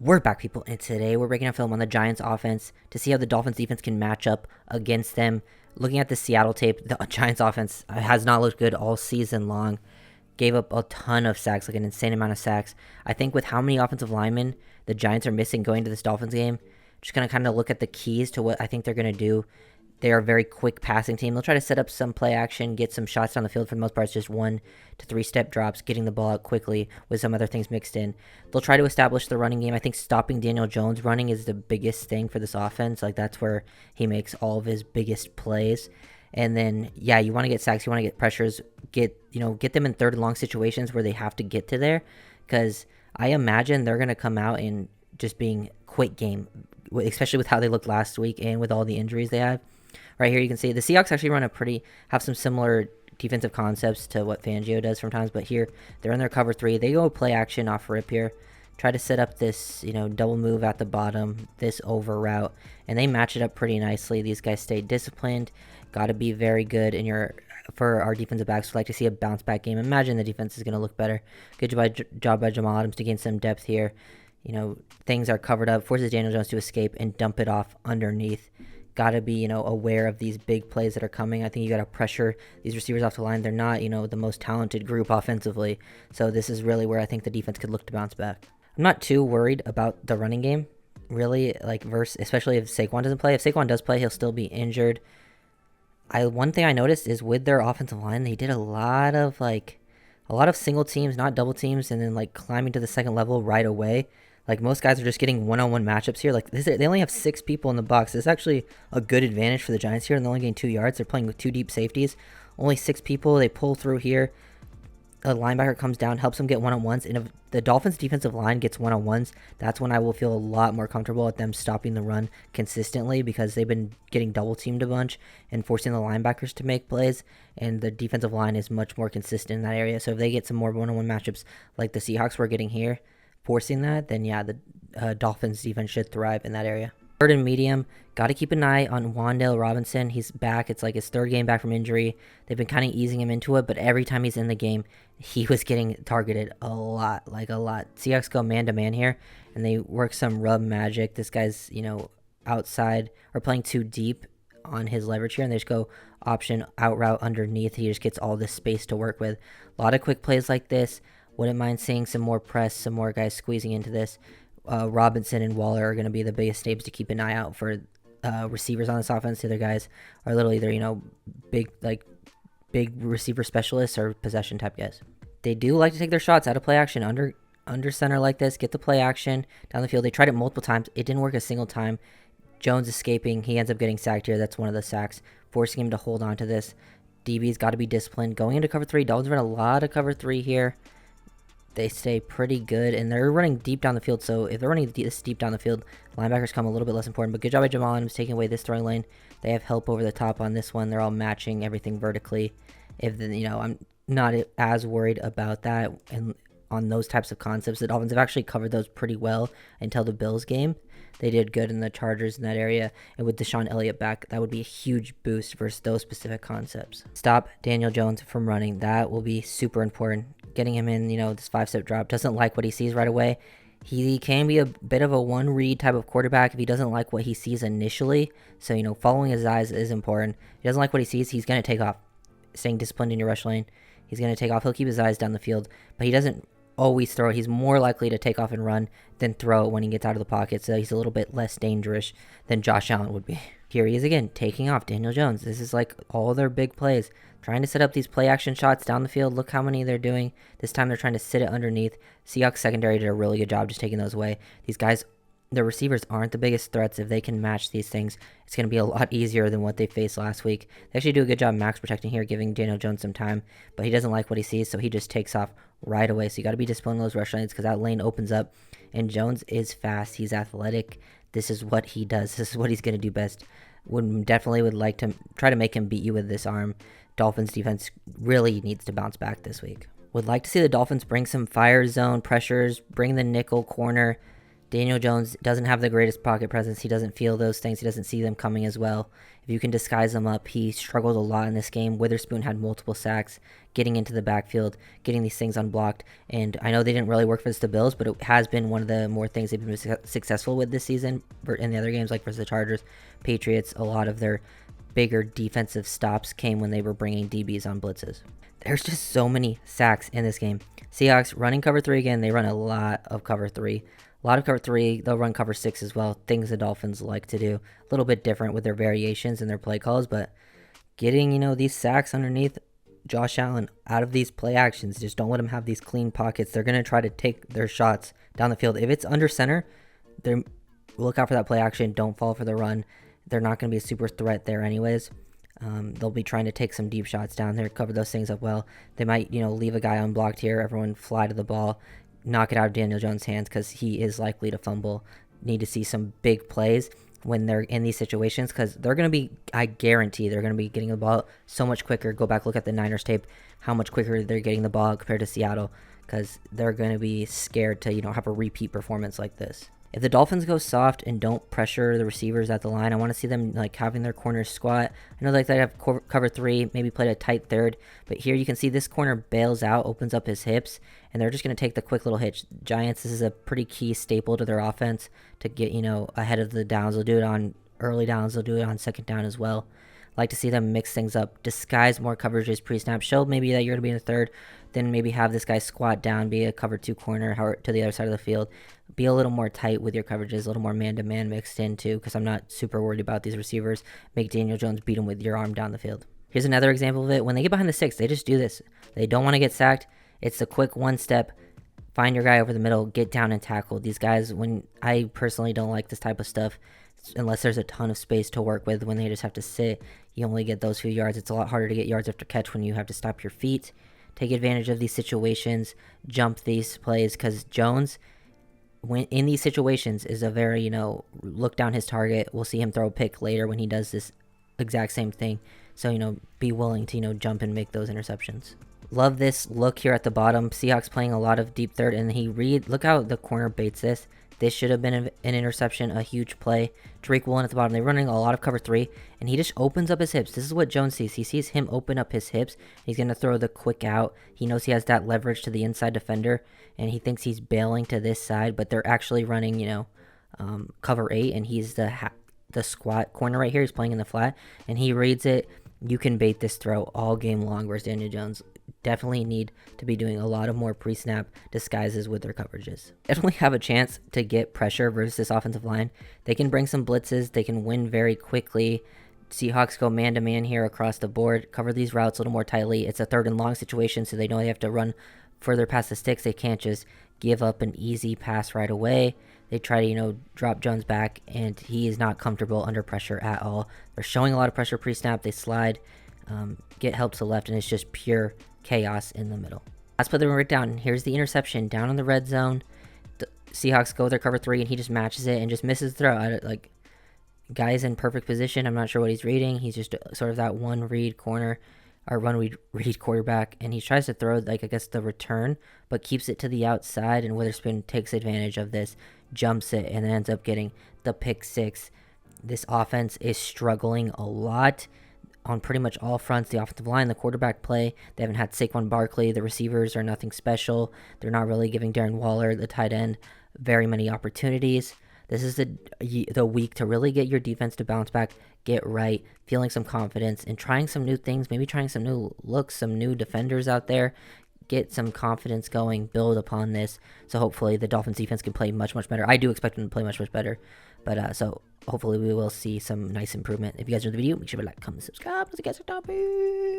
We're back, people, and today we're breaking a film on the Giants offense to see how the Dolphins defense can match up against them. Looking at the Seattle tape, the Giants offense has not looked good all season long. Gave up a ton of sacks, like an insane amount of sacks. I think with how many offensive linemen the Giants are missing going to this Dolphins game, just going to kind of look at the keys to what I think they're going to do. They are a very quick passing team. They'll try to set up some play action, get some shots down the field. For the most part, it's just 1 to 3 step drops, getting the ball out quickly with some other things mixed in. They'll try to establish the running game. I think stopping Daniel Jones running is the biggest thing for this offense. Like, that's where he makes all of his biggest plays. And then, yeah, you want to get sacks, you want to get pressures, get them in third and long situations where they have to get to there. Because I imagine they're going to come out and just being quick game, especially with how they looked last week and with all the injuries they have. Right here you can see the Seahawks actually have some similar defensive concepts to what Fangio does sometimes, but here they're in their cover 3. They go play action off rip here, try to set up this, double move at the bottom, this over route, and they match it up pretty nicely. These guys stay disciplined, got to be very good for our defensive backs. We'd like to see a bounce back game. Imagine the defense is going to look better. Good job by Jamal Adams to gain some depth here. Things are covered up, forces Daniel Jones to escape and dump it off underneath. Got to be, aware of these big plays that are coming. I think you got to pressure these receivers off the line. They're not, the most talented group offensively. So this is really where I think the defense could look to bounce back. I'm not too worried about the running game, really, especially if Saquon doesn't play. If Saquon does play, he'll still be injured. One thing I noticed is with their offensive line, they did a lot of single teams, not double teams, and then climbing to the second level right away. Most guys are just getting one-on-one matchups here. They only have 6 people in the box. It's actually a good advantage for the Giants here, and they're only getting 2 yards. They're playing with 2 deep safeties. Only 6 people. They pull through here. A linebacker comes down, helps them get one-on-ones. And if the Dolphins' defensive line gets one-on-ones, that's when I will feel a lot more comfortable at them stopping the run consistently, because they've been getting double-teamed a bunch and forcing the linebackers to make plays, and the defensive line is much more consistent in that area. So if they get some more one-on-one matchups like the Seahawks were getting here, forcing that, then yeah, the Dolphins defense should thrive in that area. Third and medium, got to keep an eye on Wan'Dale Robinson. He's back. It's like his 3rd game back from injury. They've been kind of easing him into it, but every time he's in the game, he was getting targeted a lot. Seahawks go man-to-man here, and they work some rub magic. This guy's, outside or playing too deep on his leverage here, and they just go option out route underneath. He just gets all this space to work with. A lot of quick plays like this. Wouldn't mind seeing some more press, some more guys squeezing into this. Robinson and Waller are going to be the biggest names to keep an eye out for receivers on this offense. The other guys are literally either, big receiver specialists or possession type guys. They do like to take their shots out of play action under center like this, get the play action down the field. They tried it multiple times. It didn't work a single time. Jones escaping. He ends up getting sacked here. That's one of the sacks, forcing him to hold on to this. DB's got to be disciplined. Going into cover 3, Dolphins run a lot of cover 3 here. They stay pretty good, and they're running deep down the field, so if they're running this deep down the field, linebackers come a little bit less important. But good job by Jamal Adams taking away this throwing lane. They have help over the top on this one. They're all matching everything vertically. I'm not as worried about that, and on those types of concepts, the Dolphins have actually covered those pretty well until the Bills game. They did good in the Chargers in that area, and with Deshaun Elliott back, that would be a huge boost versus those specific concepts. Stop Daniel Jones from running. That will be super important. Getting him in, this 5-step drop. Doesn't like what he sees right away. He can be a bit of a one-read type of quarterback if he doesn't like what he sees initially. So, following his eyes is important. If he doesn't like what he sees, he's going to take off. Staying disciplined in your rush lane. He's going to take off. He'll keep his eyes down the field, but he doesn't always throw it. He's more likely to take off and run than throw it when he gets out of the pocket. So he's a little bit less dangerous than Josh Allen would be. Here he is again, taking off. Daniel Jones. This is like all their big plays. Trying to set up these play action shots down the field. Look how many they're doing. This time they're trying to sit it underneath. Seahawks secondary did a really good job just taking those away. These guys, the receivers aren't the biggest threats. If they can match these things, it's going to be a lot easier than what they faced last week. They actually do a good job max protecting here, giving Daniel Jones some time, but he doesn't like what he sees, so he just takes off right away. So you got to be disciplined in those rush lanes because that lane opens up, and Jones is fast. He's athletic. This is what he does. This is what he's going to do best. Definitely would like to try to make him beat you with this arm. Dolphins defense really needs to bounce back this week. Would like to see the Dolphins bring some fire zone pressures, bring the nickel corner, Daniel Jones doesn't have the greatest pocket presence. He doesn't feel those things. He doesn't see them coming as well. If you can disguise them up, he struggled a lot in this game. Witherspoon had multiple sacks, getting into the backfield, getting these things unblocked. And I know they didn't really work for the Bills, but it has been one of the more things they've been successful with this season in the other games, like versus the Chargers, Patriots. A lot of their bigger defensive stops came when they were bringing DBs on blitzes. There's just so many sacks in this game. Seahawks running cover 3 again. They run a lot of cover 3. A lot of cover 3. They'll run cover 6 as well. Things the Dolphins like to do. A little bit different with their variations and their play calls, but getting, these sacks underneath Josh Allen out of these play actions, just don't let them have these clean pockets. They're going to try to take their shots down the field. If it's under center, look out for that play action. Don't fall for the run. They're not going to be a super threat there anyways. They'll be trying to take some deep shots down there, cover those things up well. They might, leave a guy unblocked here. Everyone fly to the ball, knock it out of Daniel Jones' hands because he is likely to fumble. Need to see some big plays when they're in these situations because they're going to be, I guarantee, they're going to be getting the ball so much quicker. Go back, look at the Niners tape, how much quicker they're getting the ball compared to Seattle because they're going to be scared to, have a repeat performance like this. If the Dolphins go soft and don't pressure the receivers at the line, I want to see them having their corners squat. I know they have cover 3, maybe played a tight third, but here you can see this corner bails out, opens up his hips, and they're just going to take the quick little hitch. Giants, this is a pretty key staple to their offense to get, ahead of the downs. They'll do it on early downs. They'll do it on second down as well. Like to see them mix things up, disguise more coverages pre-snap, show maybe that you're going to be in the third, then maybe have this guy squat down, be a cover 2 corner to the other side of the field, be a little more tight with your coverages, a little more man-to-man mixed in too, because I'm not super worried about these receivers. Make Daniel Jones beat him with your arm down the field. Here's another example of it. When they get behind the 6, they just do this. They don't want to get sacked. It's a quick one step, find your guy over the middle, get down and tackle. These guys, when I personally don't like this type of stuff, unless there's a ton of space to work with, when they just have to sit, you only get those few yards. It's a lot harder to get yards after catch when you have to stop your feet. Take advantage of these situations, jump these plays, because Jones, when in these situations, is a very, look down his target. We'll see him throw a pick later when he does this exact same thing. So, be willing to, jump and make those interceptions. Love this look here at the bottom. Seahawks playing a lot of deep third, and look how the corner baits this. This should have been an interception, a huge play. Drake Woolen at the bottom. They're running a lot of cover 3, and he just opens up his hips. This is what Jones sees. He sees him open up his hips. He's going to throw the quick out. He knows he has that leverage to the inside defender, and he thinks he's bailing to this side, but they're actually running, cover 8, and he's the squat corner right here. He's playing in the flat, and he reads it. You can bait this throw all game long, whereas Daniel Jones definitely need to be doing a lot of more pre-snap disguises with their coverages. Definitely have a chance to get pressure versus this offensive line. They can bring some blitzes. They can win very quickly. Seahawks go man-to-man here across the board. Cover these routes a little more tightly. It's a 3rd and long situation, so they know they have to run further past the sticks. They can't just give up an easy pass right away. They try to, drop Jones back, and he is not comfortable under pressure at all. They're showing a lot of pressure pre-snap. They slide, get help to the left, and it's just pure chaos in the middle. Let's put the right down. Here's the interception down on the red zone. The Seahawks go with their cover 3, and he just matches it and just misses the throw. Guy's in perfect position. I'm not sure what he's reading. He's just sort of that one read corner or one read quarterback, and he tries to throw the return, but keeps it to the outside, and Witherspoon takes advantage of this, jumps it, and ends up getting the pick 6. This offense is struggling a lot on pretty much all fronts. The offensive line, the quarterback play. They haven't had Saquon Barkley. The receivers are nothing special. They're not really giving Darren Waller, the tight end, very many opportunities. This is the week to really get your defense to bounce back, get right, feeling some confidence, and trying some new things, maybe trying some new looks, some new defenders out there. Get some confidence going, build upon this. So hopefully the Dolphins defense can play much, much better. I do expect them to play much, much better. But so hopefully we will see some nice improvement. If you guys enjoyed the video, make sure to like, comment, subscribe. Let's get started.